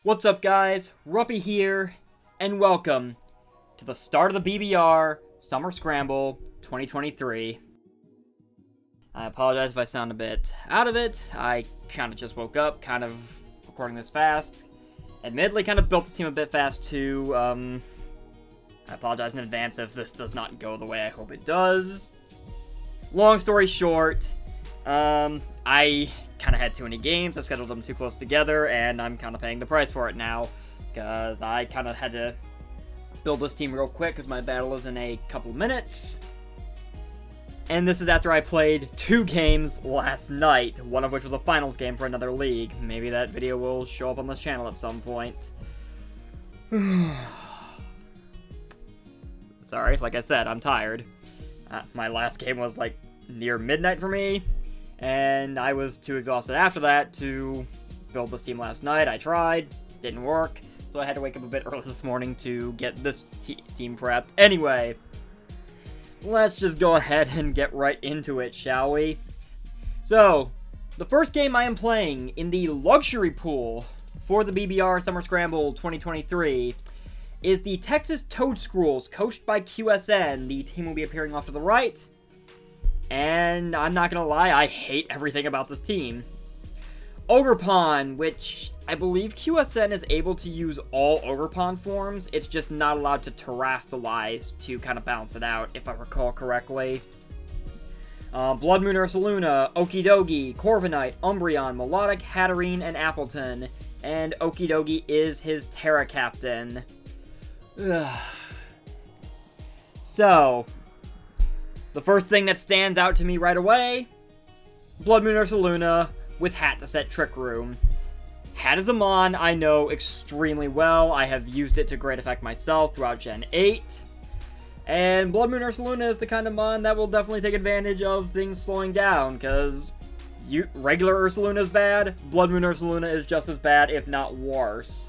What's up guys, Ruppy here, and welcome to the start of the BBR Summer Scramble 2023. I apologize if I sound a bit out of it. I kind of just woke up, kind of recording this fast. Admittedly, kind of built the team a bit fast too. I apologize in advance if this does not go the way I hope it does. Long story short, I kind of had too many games. I scheduled them too close together, and I'm kind of paying the price for it now, because I kind of had to build this team real quick, because my battle is in a couple minutes. And this is after I played 2 games last night, one of which was a finals game for another league. Maybe that video will show up on this channel at some point. Sorry, like I said, I'm tired. My last game was like near midnight for me, and I was too exhausted after that to build this team last night. I tried, didn't work, so I had to wake up a bit early this morning to get this team prepped. Anyway, let's just go ahead and get right into it, shall we? So, the first game I am playing in the luxury pool for the BBR Summer Scramble 2023 is the Texas Toad Squirrels, coached by QSN. The team will be appearing off to the right. And I'm not gonna lie, I hate everything about this team. Ogerpon, which I believe QSN is able to use all Ogerpon forms. It's just not allowed to terrestrialize to kind of balance it out, if I recall correctly. Bloodmoon Ursaluna, Okidogi, Corviknight, Umbreon, Melodic, Hatterene, and Appleton. And Okidogi is his Terra Captain. Ugh. So, the first thing that stands out to me right away, Bloodmoon Ursaluna with Hat to set Trick Room. Hat is a mon I know extremely well. I have used it to great effect myself throughout Gen 8. And Bloodmoon Ursaluna is the kind of mon that will definitely take advantage of things slowing down, because regular Ursaluna is bad, Bloodmoon Ursaluna is just as bad, if not worse.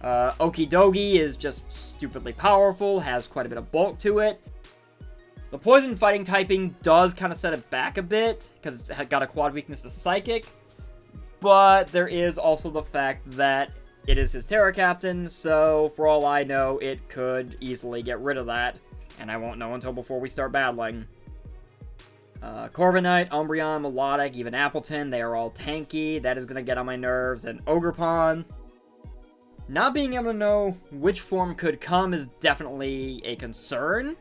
Okidogi is just stupidly powerful, has quite a bit of bulk to it. The poison fighting typing does kind of set it back a bit, because it's got a quad weakness to Psychic. But there is also the fact that it is his Terra Captain, so for all I know, it could easily get rid of that. And I won't know until before we start battling. Corviknight, Umbreon, Melodic, even Appleton, they are all tanky. That is going to get on my nerves. And Ogerpon, not being able to know which form could come is definitely a concern.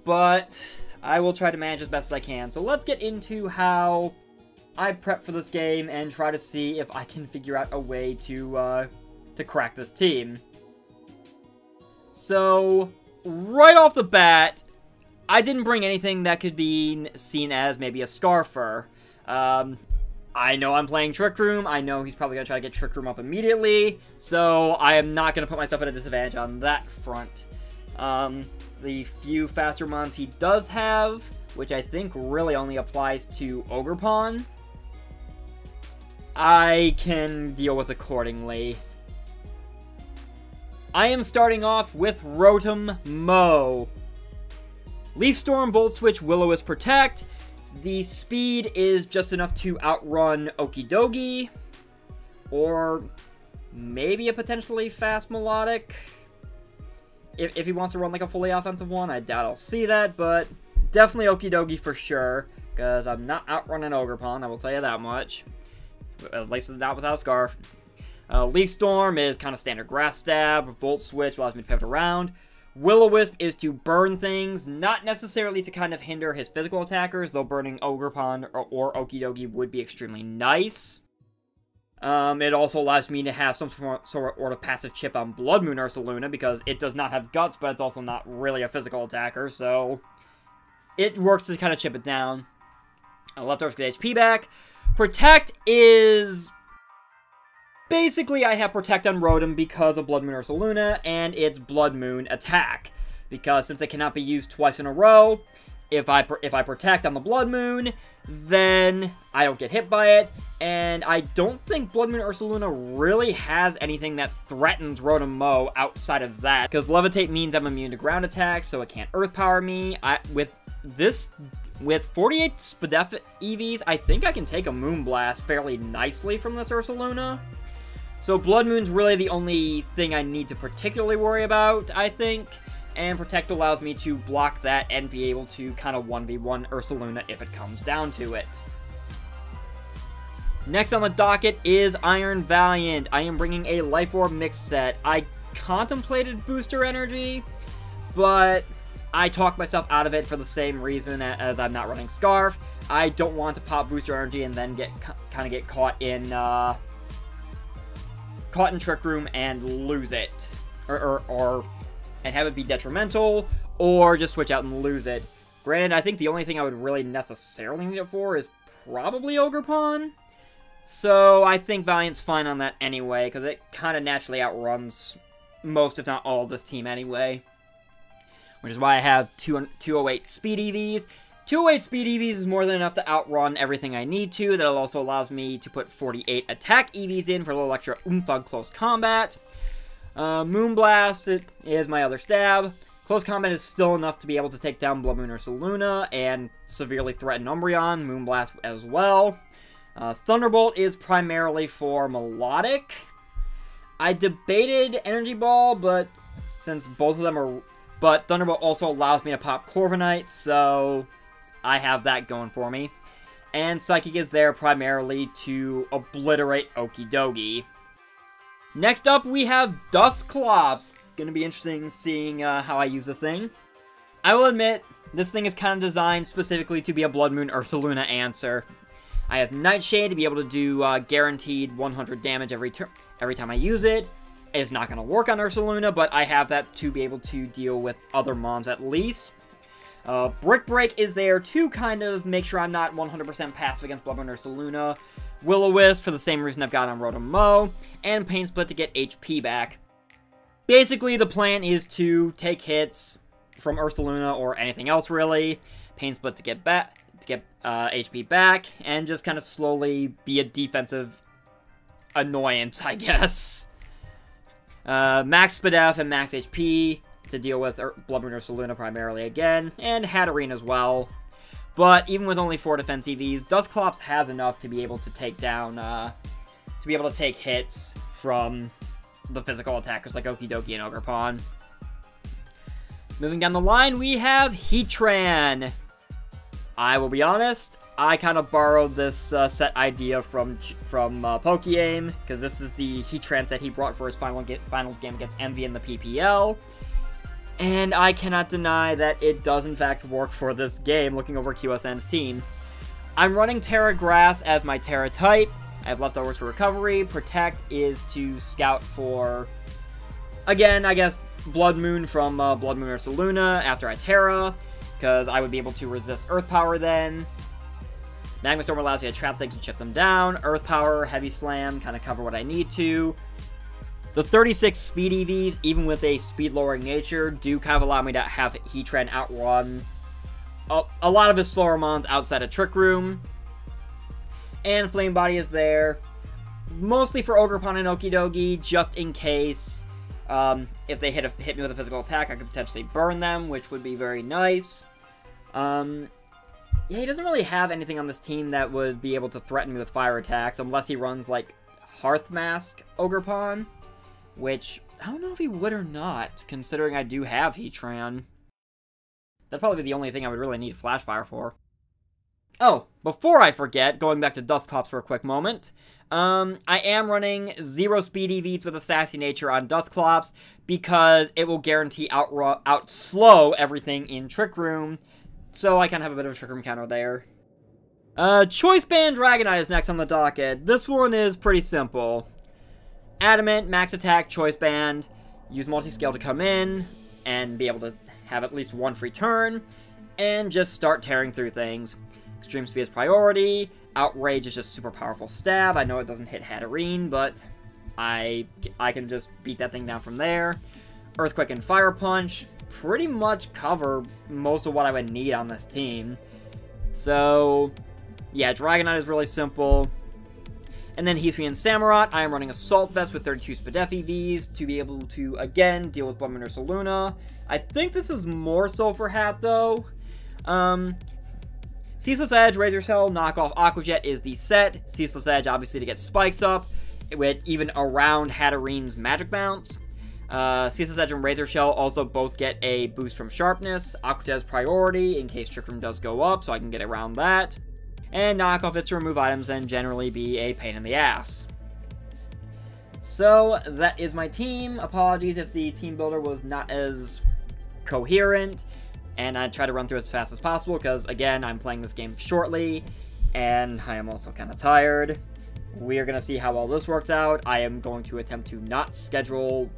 But I will try to manage as best as I can. So let's get into how I prep for this game and try to see if I can figure out a way to crack this team. So, right off the bat, I didn't bring anything that could be seen as maybe a Scarfer. I know I'm playing Trick Room. I know he's probably going to try to get Trick Room up immediately. So, I am not going to put myself at a disadvantage on that front. The few faster mons he does have, which I think really only applies to Ogerpon, I can deal with accordingly. I am starting off with Rotom Mow. Leaf Storm, Volt Switch, Will-O-Wisp, Protect. The speed is just enough to outrun Okidogi, or maybe a potentially fast Melodic. If he wants to run like a fully offensive one, I doubt I'll see that, but definitely Okidogi for sure, because I'm not outrunning Ogerpon, I will tell you that much. At least not without Scarf. Leaf Storm is kind of standard Grass Stab. Volt Switch allows me to pivot around. Will-O-Wisp is to burn things, not necessarily to kind of hinder his physical attackers, though burning Ogerpon or Okidogi would be extremely nice. It also allows me to have some sort of passive chip on Bloodmoon Ursaluna, because it does not have Guts, but it's also not really a physical attacker, so it works to kind of chip it down. Leftovers get HP back. Protect is basically I have Protect on Rotom because of Bloodmoon Ursaluna and its Blood Moon attack, because since it cannot be used twice in a row, if I Protect on the Blood Moon, then I don't get hit by it, and I don't think Bloodmoon Ursaluna really has anything that threatens Rotom Mow outside of that, because Levitate means I'm immune to ground attacks, so it can't Earth Power me. With 48 Spadef EVs, I think I can take a Moonblast fairly nicely from this Ursaluna. So Bloodmoon's really the only thing I need to particularly worry about, I think. And Protect allows me to block that and be able to kind of 1v1 Ursaluna if it comes down to it. Next on the docket is Iron Valiant. I am bringing a Life Orb mix set. I contemplated Booster Energy, but I talked myself out of it for the same reason as I'm not running Scarf. I don't want to pop Booster Energy and then get caught in Trick Room and lose it, and have it be detrimental, or just switch out and lose it. Granted, I think the only thing I would really necessarily need it for is probably Ogerpon. So I think Valiant's fine on that anyway, because it kind of naturally outruns most, if not all, of this team anyway. Which is why I have 208 Speed EVs. 208 Speed EVs is more than enough to outrun everything I need to. That also allows me to put 48 Attack EVs in for a little extra oomph on Close Combat. Moonblast is my other stab. Close Combat is still enough to be able to take down Bloodmoon Ursaluna and severely threaten Umbreon. Moonblast as well. Thunderbolt is primarily for melodic. I debated Energy Ball, but since both of them are... But Thunderbolt also allows me to pop Corviknight, so I have that going for me. And Psychic is there primarily to obliterate Okidogi. Next up, we have Dusclops. Gonna be interesting seeing how I use this thing. I will admit, this thing is kind of designed specifically to be a Bloodmoon Ursaluna answer. I have Nightshade to be able to do guaranteed 100 damage every time I use it. It's not going to work on Ursaluna, but I have that to be able to deal with other mons at least. Brick Break is there to kind of make sure I'm not 100% passive against Bloodmoon Ursaluna. Will-O-Wisp for the same reason I've got on Rotom Mow. And Pain Split to get HP back. Basically, the plan is to take hits from Ursaluna or anything else really. Pain Split to get HP back, and just kind of slowly be a defensive annoyance, I guess. Max Spadef and Max HP to deal with Bloodmoon Ursaluna primarily again, and Hatterene as well. But even with only 4 defense EVs, Dusclops has enough to be able to take down, to be able to take hits from the physical attackers like Okidogi and Ogerpon. Moving down the line, we have Heatran. I will be honest, I kind of borrowed this set idea from Pokeaim, because this is the Heatran set he brought for his finals game against Envy in the PPL. And I cannot deny that it does in fact work for this game, looking over QSN's team. I'm running Terra Grass as my Terra type. I have leftovers for recovery. Protect is to scout for, again, I guess, Bloodmoon from Bloodmoon Ursaluna after I Terra, because I would be able to resist Earth Power then. Magma Storm allows you to trap things and chip them down. Earth Power, Heavy Slam, kind of cover what I need to. The 36 Speed EVs, even with a speed-lowering nature, do kind of allow me to have Heatran outrun a lot of his slower mons outside of Trick Room. And Flame Body is there, mostly for Ogerpon and Okidogi, just in case if they hit me with a physical attack, I could potentially burn them, which would be very nice. Yeah, he doesn't really have anything on this team that would be able to threaten me with fire attacks, unless he runs, like, Hearth Mask Ogerpon, which I don't know if he would or not, considering I do have Heatran. That'd probably be the only thing I would really need Flash Fire for. Oh, before I forget, going back to Dusclops for a quick moment, I am running 0 Speed EVs with a Sassy Nature on Dusclops, because it will guarantee outslow everything in Trick Room, so I kind of have a bit of a Trick Room counter there. Choice Band Dragonite is next on the docket. This one is pretty simple. Adamant, Max Attack, Choice Band, use Multi-Scale to come in, and be able to have at least one free turn, and just start tearing through things. Extreme Speed is priority. Outrage is just super powerful stab. I know it doesn't hit Hatterene, but I can just beat that thing down from there. Earthquake and Fire Punch pretty much cover most of what I would need on this team. So, yeah, Dragonite is really simple. And then Heathry and Samurott, I am running Assault Vest with 32 Spadef EVs to be able to, again, deal with Bloodmoon Ursaluna. I think this is more so for Hat, though. Ceaseless Edge, Razor Cell, Knockoff Aqua Jet is the set. Ceaseless Edge, obviously, to get spikes up. with even around Hatterene magic bounce. CSS Edge and Razor Shell also both get a boost from sharpness. Aquatez priority in case Trick Room does go up, so I can get around that. And knockoff is to remove items and generally be a pain in the ass. So that is my team. Apologies if the team builder was not as coherent, and I try to run through as fast as possible because, again, I'm playing this game shortly, and I am also kind of tired. We are going to see how well this works out. I am going to attempt to not schedule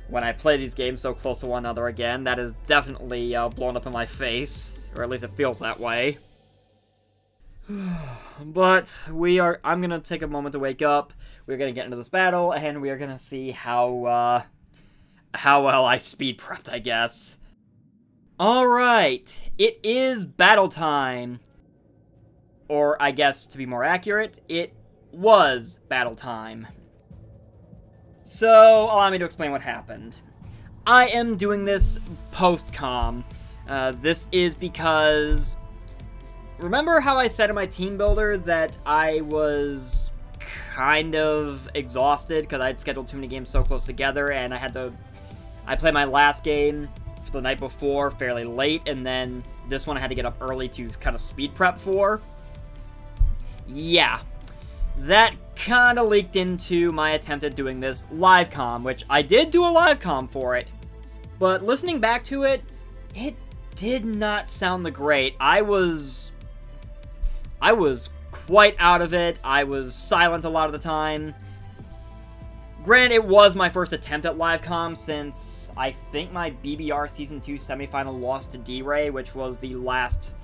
when I play these games so close to one another again. That is definitely blown up in my face, or at least it feels that way. But I'm going to take a moment to wake up. We're going to get into this battle, and we are going to see how well I speed prepped, I guess. Alright, it is battle time. Or, I guess, to be more accurate, it was battle time. So, allow me to explain what happened. I am doing this post-com. This is because... Remember how I said in my team builder that I was kind of exhausted because I had scheduled too many games so close together, and I played my last game the night before fairly late, and then this one I had to get up early to kind of speed prep for? Yeah. That kind of leaked into my attempt at doing this live comm, which I did do a live comm for it, but listening back to it, it did not sound the great. I was quite out of it. I was silent a lot of the time. Granted, it was my first attempt at live comm since I think my BBR Season 2 semifinal loss to D-Ray, which was the last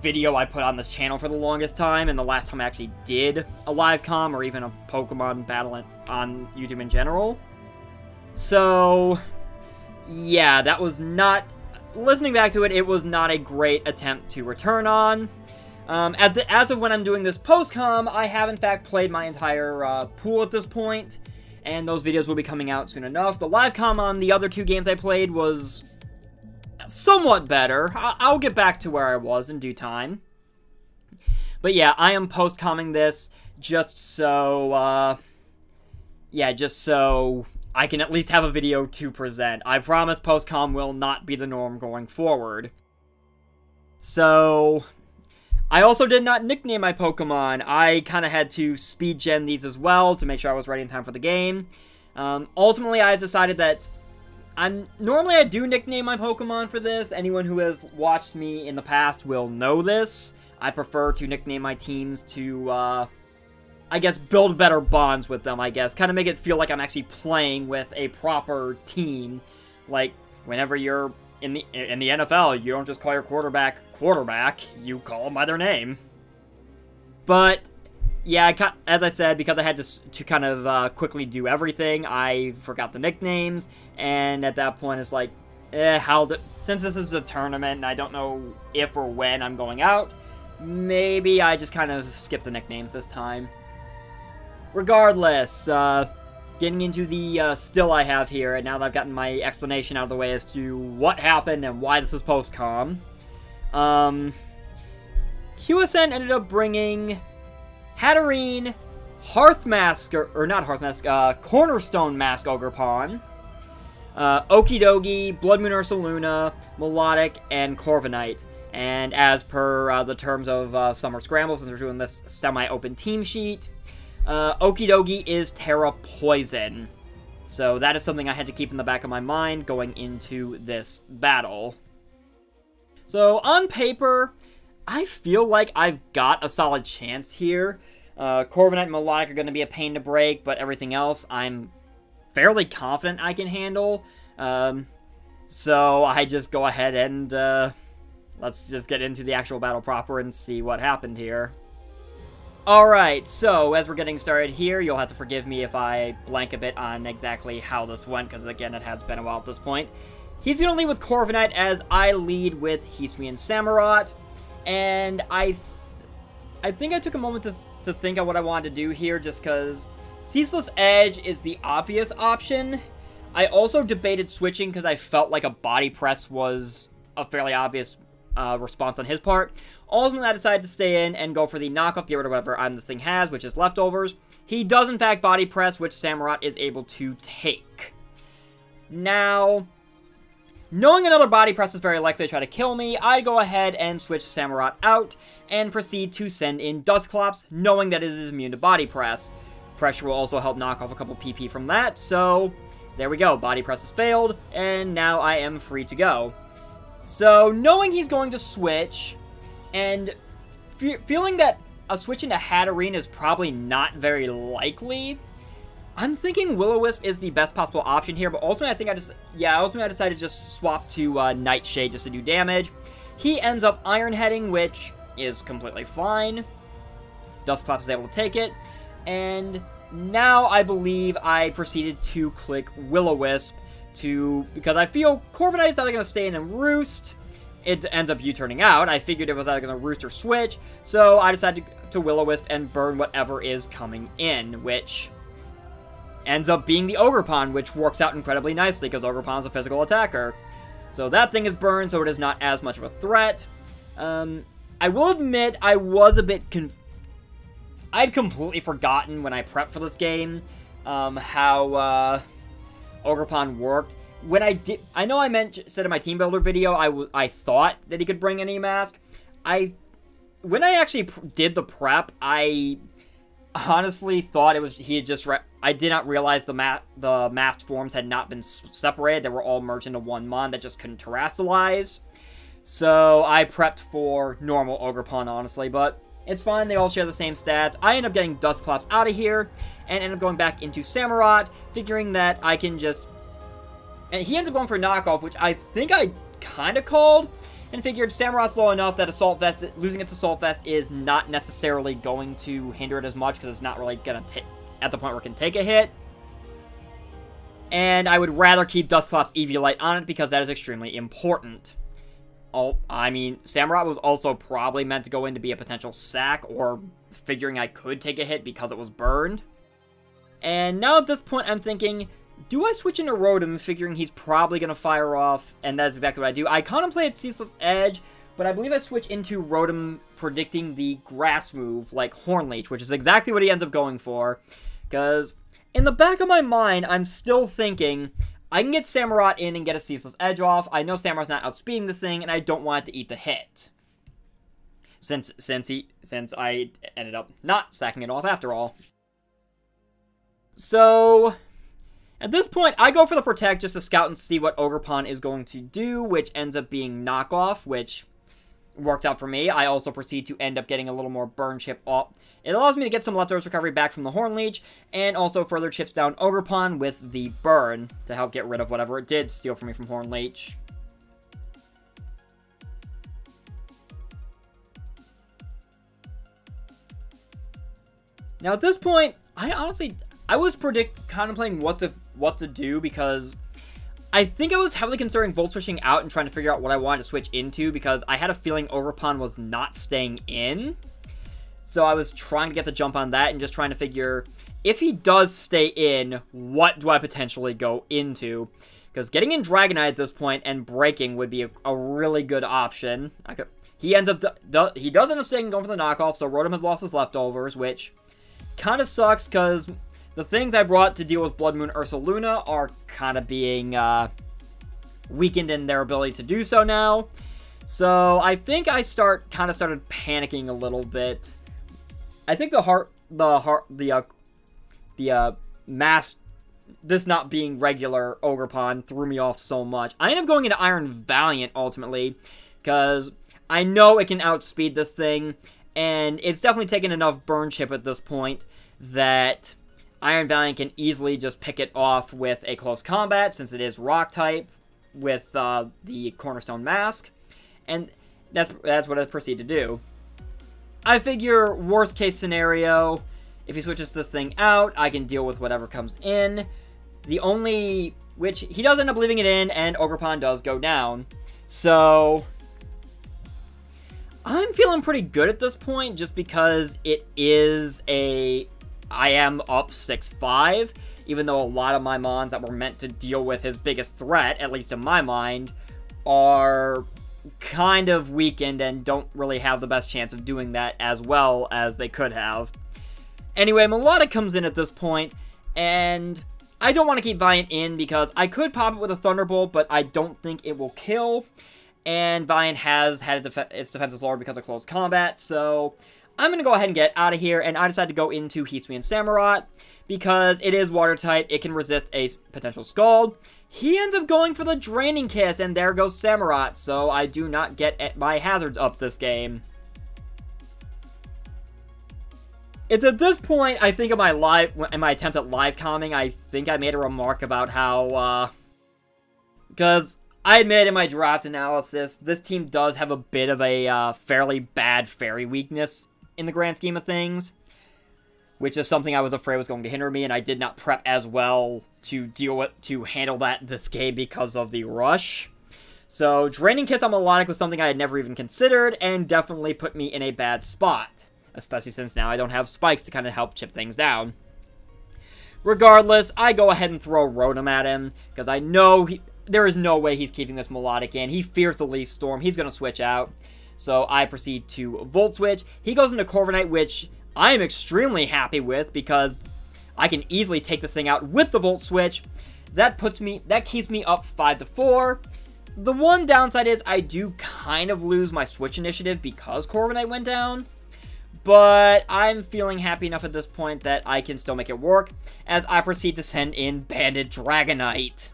video I put on this channel for the longest time, and the last time I actually did a live comm or even a Pokemon battle on YouTube in general. So, yeah, that was not... Listening back to it, it was not a great attempt to return on. As of when I'm doing this post-com, I have in fact played my entire pool at this point, and those videos will be coming out soon enough. The live comm on the other two games I played was somewhat better. I'll get back to where I was in due time. But yeah, I am post-comming this just so, just so I can at least have a video to present. I promise post-com will not be the norm going forward. So... I also did not nickname my Pokemon. I kind of had to speed gen these as well to make sure I was ready in time for the game. Ultimately, I decided that normally I do nickname my Pokemon for this. Anyone who has watched me in the past will know this. I prefer to nickname my teams to, I guess, build better bonds with them, I guess. Kind of make it feel like I'm actually playing with a proper team. Like, whenever you're in the NFL, you don't just call your quarterback, you call them by their name. But, yeah, as I said, because I had to kind of quickly do everything, I forgot the nicknames, and at that point it's like, since this is a tournament and I don't know if or when I'm going out, maybe I just kind of skip the nicknames this time. Regardless, getting into the still I have here, and now that I've gotten my explanation out of the way as to what happened and why this is post-com, QSN ended up bringing Hatterene, Cornerstone Mask Ogerpon, Okidogi, Bloodmoon Ursaluna, Melodic, and Corviknight. And as per the terms of Summer Scramble, since we're doing this semi-open team sheet, Okidogi is Terra Poison. So that is something I had to keep in the back of my mind going into this battle. So on paper, I feel like I've got a solid chance here. Corviknight and Melodic are going to be a pain to break, but everything else I'm fairly confident I can handle. So I just go ahead and let's just get into the actual battle proper and see what happened here. Alright, so as we're getting started here, you'll have to forgive me if I blank a bit on exactly how this went, because again, it has been a while at this point. He's going to lead with Corviknight as I lead with Hisui and Samurott, and I think I took a moment to think of what I wanted to do here, just because Ceaseless Edge is the obvious option. I also debated switching because I felt like a body press was a fairly obvious response on his part. Ultimately, I decided to stay in and go for the knockoff, get rid of whatever item this thing has, which is leftovers. he does in fact body press, which Samurott is able to take. Now, knowing another body press is very likely to try to kill me, I go ahead and switch Samurott out and proceed to send in Dusclops, knowing that it is immune to body press. Pressure will also help knock off a couple PP from that, so there we go. Body press has failed, and now I am free to go. So, knowing he's going to switch, and feeling that a switch into Hatterene is probably not very likely, I'm thinking Will-O-Wisp is the best possible option here, but ultimately I decided to just swap to Nightshade just to do damage. He ends up Iron Heading, which is completely fine. Dusclops is able to take it, and now I believe I proceeded to click Will-O-Wisp because I feel Corviknight is either going to stay in and roost. It ends up U-turning out. I figured it was either going to roost or switch, so I decided to Will-O-Wisp and burn whatever is coming in, which ends up being the Ogerpon, which works out incredibly nicely because Ogerpon is a physical attacker. So that thing is burned, so it is not as much of a threat. I will admit I was a bit I'd completely forgotten when I prepped for this game how Ogerpon worked. When I know I said in my Teambuilder video I thought that he could bring an E-Mask. When I actually did the prep, I honestly thought it was I did not realize the masked forms had not been separated. They were all merged into one mon that just couldn't terrestrialize. So I prepped for normal Ogerpon, honestly, but it's fine. They all share the same stats. I end up getting Dusclops out of here and end up going back into Samurott, figuring that I can just... And he ends up going for knockoff, which I think I kind of called, and figured Samurott's low enough that Assault Vest, losing its Assault Vest is not necessarily going to hinder it as much, because it's not really going to at the point where it can take a hit. And I would rather keep Dusclops Eviolite on it, because that is extremely important. I mean, Samurott was also probably meant to go in to be a potential sack, or figuring I could take a hit because it was burned. And now at this point, I'm thinking, do I switch into Rotom, figuring he's probably going to fire off, and that's exactly what I do. I contemplated Ceaseless Edge, but I believe I switch into Rotom predicting the grass move, like Hornleech, which is exactly what he ends up going for, because in the back of my mind, I'm still thinking, I can get Samurott in and get a Ceaseless Edge off. I know Samurott's not outspeeding this thing, and I don't want it to eat the hit. Since I ended up not sacking it off after all. So, at this point, I go for the Protect just to scout and see what Ogerpon is going to do, which ends up being Knockoff, which worked out for me. I also proceed to end up getting a little more Burn Chip off. It allows me to get some Leftovers recovery back from the Hornleech, and also further chips down Ogerpon with the Burn to help get rid of whatever it did steal from me from Hornleech. Now at this point, I was contemplating what to do, because I think I was heavily considering Volt Switching out and trying to figure out what I wanted to switch into, because I had a feeling Ogerpon was not staying in. So I was trying to get the jump on that and just trying to figure, if he does stay in, what do I potentially go into? Because getting in Dragonite at this point and breaking would be a really good option. He does end up staying and going for the knockoff, so Rotom has lost his Leftovers, which kind of sucks, because the things I brought to deal with Bloodmoon Ursaluna are kind of being weakened in their ability to do so now. So I think I kind of started panicking a little bit. I think this not being regular Ogerpon threw me off so much. I ended up going into Iron Valiant ultimately, because I know it can outspeed this thing, and it's definitely taken enough Burn Chip at this point that Iron Valiant can easily just pick it off with a close combat, since it is Rock type with the Cornerstone Mask, and that's what I proceed to do. I figure, worst case scenario, if he switches this thing out, I can deal with whatever comes in. Which he does end up leaving it in, and Ogerpon does go down. So I'm feeling pretty good at this point, just because it is I am up 6-5, even though a lot of my mons that were meant to deal with his biggest threat, at least in my mind, are kind of weakened and don't really have the best chance of doing that as well as they could have. Anyway, Melodic comes in at this point, and I don't want to keep Valiant in because I could pop it with a Thunderbolt, but I don't think it will kill. And Valiant has had its defenses lowered because of close combat, so I'm going to go ahead and get out of here, and I decided to go into Heatsui and Samurott because it is water type, it can resist a potential Scald. He ends up going for the Draining Kiss, and there goes Samurott, so I do not get my hazards up this game. It's at this point, I think in my attempt at live calming, I think I made a remark about how, because I admit in my draft analysis, this team does have a bit of a fairly bad fairy weakness in the grand scheme of things, which is something I was afraid was going to hinder me, and I did not prep as well to handle that this game because of the rush. So Draining Kiss on Melodic was something I had never even considered, and definitely put me in a bad spot, especially since now I don't have spikes to kind of help chip things down. Regardless, I go ahead and throw Rotom at him, because I know there is no way he's keeping this Melodic in. He fears the Leaf Storm. He's going to switch out. So I proceed to Volt Switch. He goes into Corviknight, which I am extremely happy with because I can easily take this thing out with the Volt Switch. That keeps me up 5-4. The one downside is I do kind of lose my Switch initiative because Corviknight went down. But I'm feeling happy enough at this point that I can still make it work as I proceed to send in Banded Dragonite.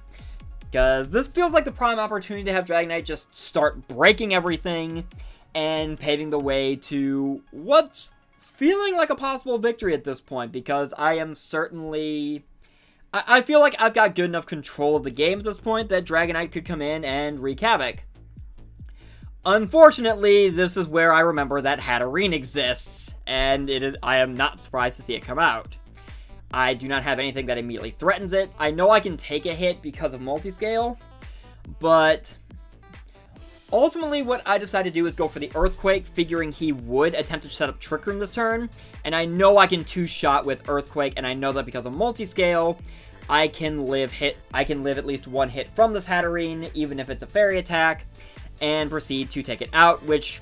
Because this feels like the prime opportunity to have Dragonite just start breaking everything and paving the way to what's feeling like a possible victory at this point. Because I am certainly... I feel like I've got good enough control of the game at this point that Dragonite could come in and wreak havoc. Unfortunately, this is where I remember that Hatterene exists, and I am not surprised to see it come out. I do not have anything that immediately threatens it. I know I can take a hit because of multiscale, but ultimately what I decided to do is go for the Earthquake, figuring he would attempt to set up Trick Room this turn, and I know I can two-shot with Earthquake, and I know that because of multiscale, I can live at least one hit from this Hatterene, even if it's a fairy attack, and proceed to take it out, which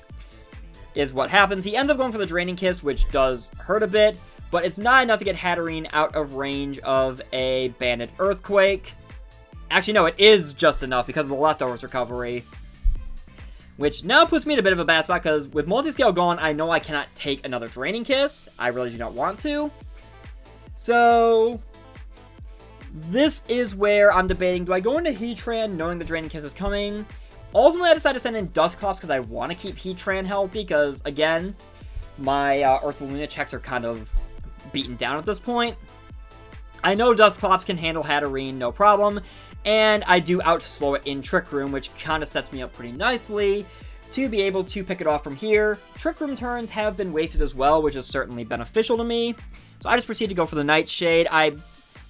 is what happens. He ends up going for the Draining Kiss, which does hurt a bit, but it's not enough to get Hatterene out of range of a Banded Earthquake. Actually, no, it is just enough because of the Leftovers recovery, which now puts me in a bit of a bad spot because with multiscale gone, I know I cannot take another Draining Kiss. I really do not want to. So this is where I'm debating, do I go into Heatran knowing the Draining Kiss is coming? Ultimately, I decided to send in Dusclops because I want to keep Heatran healthy because, again, my Ursaluna checks are kind of beaten down at this point. I know Dusclops can handle Hatterene, no problem, and I do outslow it in Trick Room, which kind of sets me up pretty nicely to be able to pick it off from here. Trick Room turns have been wasted as well, which is certainly beneficial to me. So I just proceed to go for the Nightshade. I'm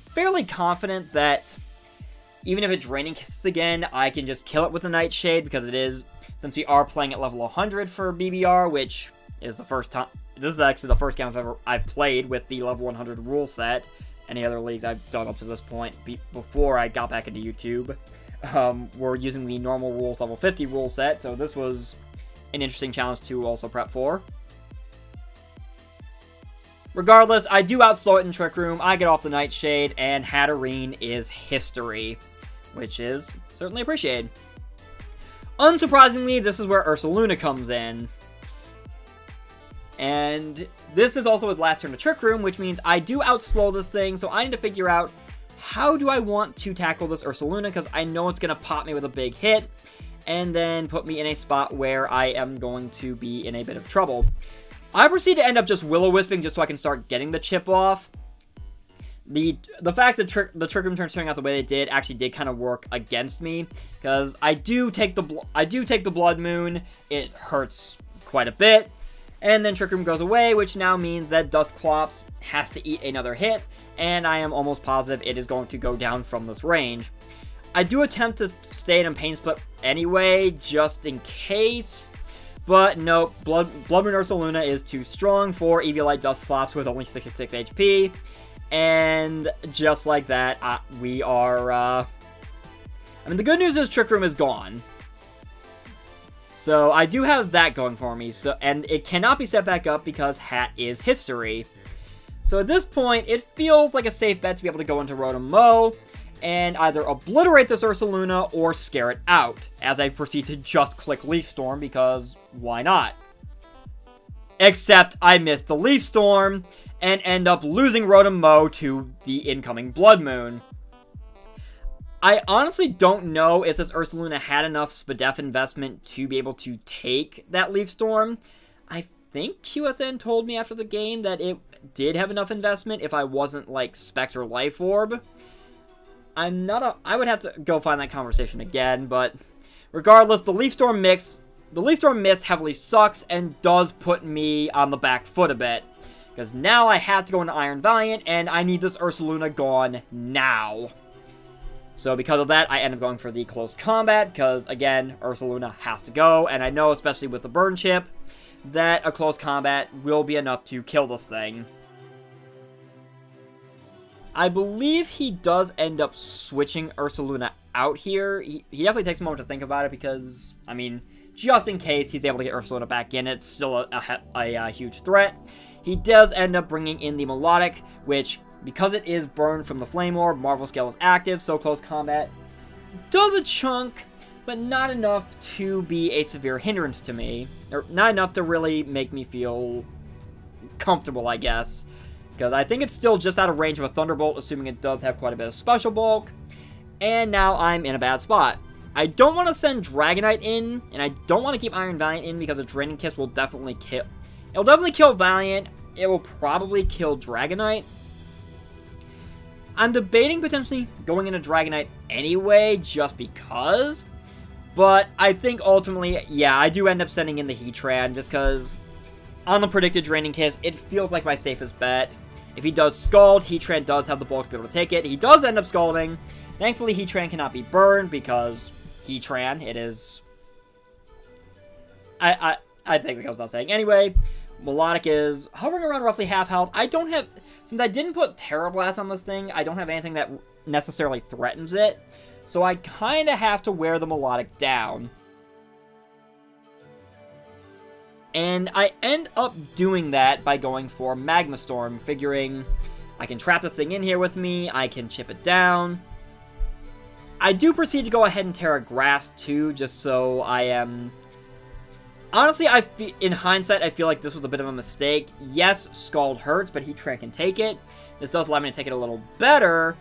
fairly confident that even if it Draining Kisses again, I can just kill it with the Nightshade because it is, since we are playing at level 100 for BBR, which is the first time, this is actually the first game I've played with the level 100 rule set. Any other leagues I've done up to this point, before I got back into YouTube, we're using the normal rules level 50 rule set, so this was an interesting challenge to also prep for. Regardless, I do outslow it in Trick Room, I get off the Nightshade, and Hatterene is history, which is certainly appreciated. Unsurprisingly, this is where Ursaluna comes in. And this is also his last turn to Trick Room, which means I do outslow this thing, so I need to figure out how do I want to tackle this Ursaluna, because I know it's going to pop me with a big hit, and then put me in a spot where I am going to be in a bit of trouble. I proceed to end up just Will-O-Wisping just so I can start getting the chip off. The fact that the Trick Room turns turning out the way they did actually did kind of work against me, because I do take the Bloodmoon. It hurts quite a bit. And then Trick Room goes away, which now means that Dusclops has to eat another hit, and I am almost positive it is going to go down from this range. I do attempt to stay in Pain Split anyway, just in case, but nope, Bloodmoon Ursaluna is too strong for Eviolite Dusclops with only 66 HP, and just like that, we are, I mean, the good news is Trick Room is gone. So I do have that going for me, and it cannot be set back up because Hat is history. So at this point, it feels like a safe bet to be able to go into Rotom Mow and either obliterate this Ursaluna or scare it out, as I proceed to just click Leaf Storm, because why not? Except I missed the Leaf Storm and end up losing Rotom Mow to the incoming Bloodmoon. I honestly don't know if this Ursaluna had enough Spadef investment to be able to take that Leaf Storm. I think QSN told me after the game that it did have enough investment if I wasn't like Specs or Life Orb. I would have to go find that conversation again, but regardless, the Leaf Storm miss heavily sucks and does put me on the back foot a bit. Because now I have to go into Iron Valiant, and I need this Ursaluna gone now. So because of that, I end up going for the close combat, because again, Ursaluna has to go, and I know, especially with the burn chip, that a close combat will be enough to kill this thing. I believe he does end up switching Ursaluna out here. He definitely takes a moment to think about it, because, I mean, just in case he's able to get Ursaluna back in, it's still a huge threat. He does end up bringing in the Melodic, which, because it is burned from the Flame Orb, Marvel Scale is active, so close combat does a chunk, but not enough to be a severe hindrance to me. Or not enough to really make me feel comfortable, I guess. Because I think it's still just out of range of a Thunderbolt, assuming it does have quite a bit of special bulk. And now I'm in a bad spot. I don't want to send Dragonite in, and I don't want to keep Iron Valiant in because a Draining Kiss will definitely kill... It'll definitely kill Valiant. It will probably kill Dragonite. I'm debating potentially going into Dragonite anyway, just because. But I think ultimately, yeah, I do end up sending in the Heatran, just because on the predicted Draining Kiss, it feels like my safest bet. If he does Scald, Heatran does have the bulk to be able to take it. He does end up Scalding. Thankfully, Heatran cannot be burned, because Heatran, it is... I think that goes without saying. Anyway, Melodic is hovering around roughly half health. I don't have... Since I didn't put Terra Blast on this thing, I don't have anything that necessarily threatens it. So I kind of have to wear the Melodic down. And I end up doing that by going for Magma Storm, figuring I can trap this thing in here with me, I can chip it down. I do proceed to go ahead and Terra Grass too, just so I am... Honestly, in hindsight, I feel like this was a bit of a mistake. Yes, Scald hurts, but Heatran can take it. This does allow me to take it a little better,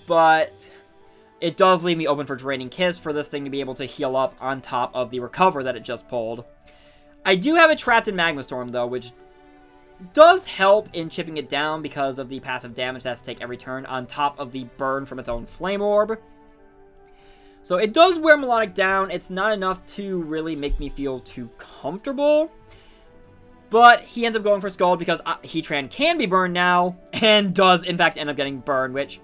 but it does leave me open for Draining Kiss for this thing to be able to heal up on top of the Recover that it just pulled. I do have it trapped in Magma Storm, though, which does help in chipping it down because of the passive damage it has to take every turn on top of the burn from its own Flame Orb. So it does wear Melodic down. It's not enough to really make me feel too comfortable. But he ends up going for Scald because Heatran can be burned now, and does in fact end up getting burned, which,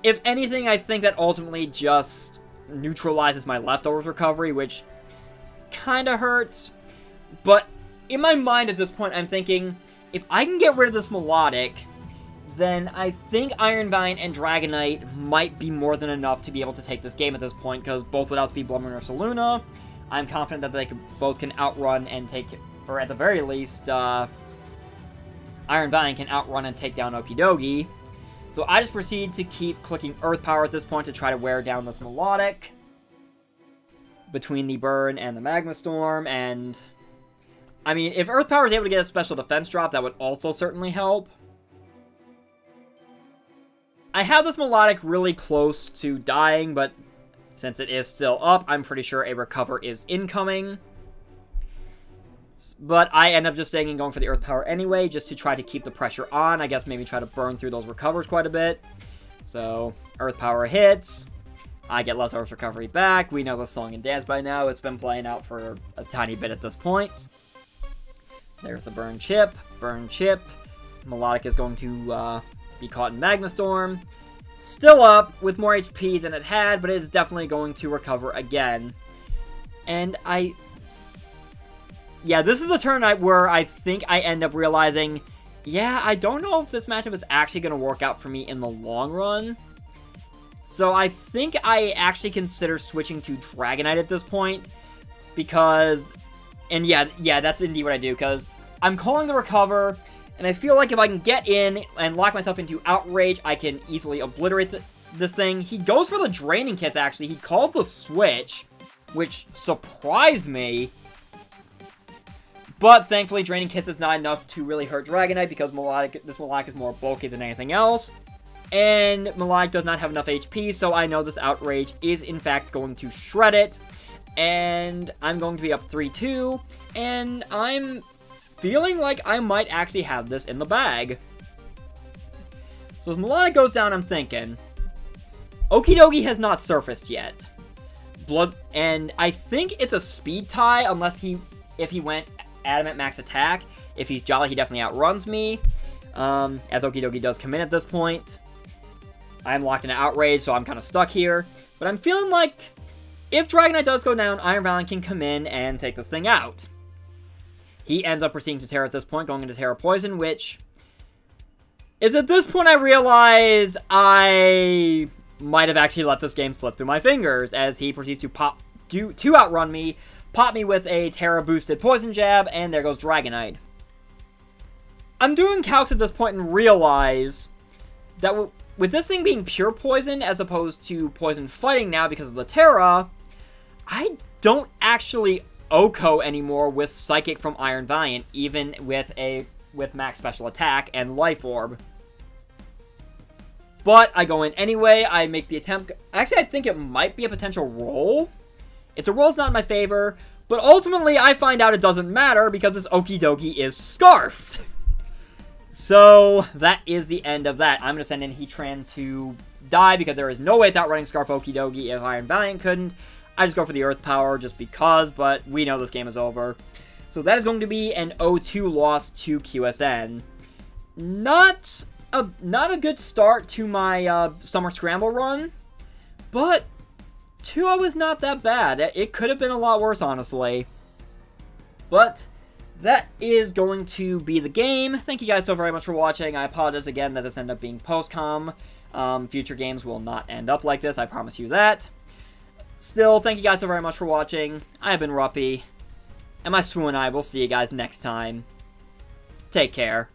if anything, I think that ultimately just neutralizes my Leftovers recovery, which kind of hurts. But in my mind at this point, I'm thinking, if I can get rid of this Melodic, then I think Iron Vine and Dragonite might be more than enough to be able to take this game at this point, because both would outspeed Bloodmoon Ursaluna. I'm confident that they both can outrun and take, or at the very least, Iron Vine can outrun and take down Okidogi. So I just proceed to keep clicking Earth Power at this point to try to wear down this Melodic between the Burn and the Magma Storm, and I mean, if Earth Power is able to get a special defense drop, that would also certainly help. I have this Melodic really close to dying, but since it is still up, I'm pretty sure a Recover is incoming. But I end up just staying and going for the Earth Power anyway, just to try to keep the pressure on. I guess maybe try to burn through those Recovers quite a bit. So, Earth Power hits. I get Leftovers Recovery back. We know the song and dance by now. It's been playing out for a tiny bit at this point. There's the Burn Chip. Burn Chip. Melodic is going to be caught in Magma Storm. Still up with more HP than it had, but it is definitely going to recover again. And yeah, this is the turn where I think I end up realizing, yeah, I don't know if this matchup is actually going to work out for me in the long run. So I think I actually consider switching to Dragonite at this point, because, and yeah, that's indeed what I do, because I'm calling the Recover, And I feel like if I can get in and lock myself into Outrage, I can easily obliterate this thing. He goes for the Draining Kiss, actually. He called the switch, which surprised me. But thankfully, Draining Kiss is not enough to really hurt Dragonite because this Melodic is more bulky than anything else. And Melodic does not have enough HP, so I know this Outrage is in fact going to shred it. And I'm going to be up 3-2, and I'm feeling like I might actually have this in the bag. So if Melodic goes down, I'm thinking, Okidogi has not surfaced yet. And I think it's a speed tie, unless if he went Adamant Max Attack. If he's Jolly, he definitely outruns me, as Okidogi does come in at this point. I'm locked in an Outrage, so I'm kind of stuck here. But I'm feeling like, if Dragonite does go down, Iron Valiant can come in and take this thing out. He ends up proceeding to Terra at this point, going into Terra Poison, which is at this point I realize I might have actually let this game slip through my fingers, as he proceeds to outrun me, pop me with a Terra boosted Poison Jab, and there goes Dragonite. I'm doing calcs at this point and realize that with this thing being pure poison as opposed to poison fighting now because of the Terra, I don't actually Oko anymore with Psychic from Iron Valiant, even with max special attack and Life Orb. But I go in anyway, I make the attempt. Actually, I think it might be a potential roll. It's a roll's not in my favor, but ultimately I find out it doesn't matter because this Okidogi is Scarfed. So that is the end of that. I'm going to send in Heatran to die because there is no way it's outrunning Scarf Okidogi if Iron Valiant couldn't. I just go for the Earth Power just because, but we know this game is over. So that is going to be an 0-2 loss to QSN. Not a good start to my Summer Scramble run, but 2-0 is not that bad. It could have been a lot worse, honestly. But that is going to be the game. Thank you guys so very much for watching. I apologize again that this ended up being post-com. Future games will not end up like this, I promise you that. Still, thank you guys so very much for watching. I have been Ruppy, and my Swoo and I will see you guys next time. Take care.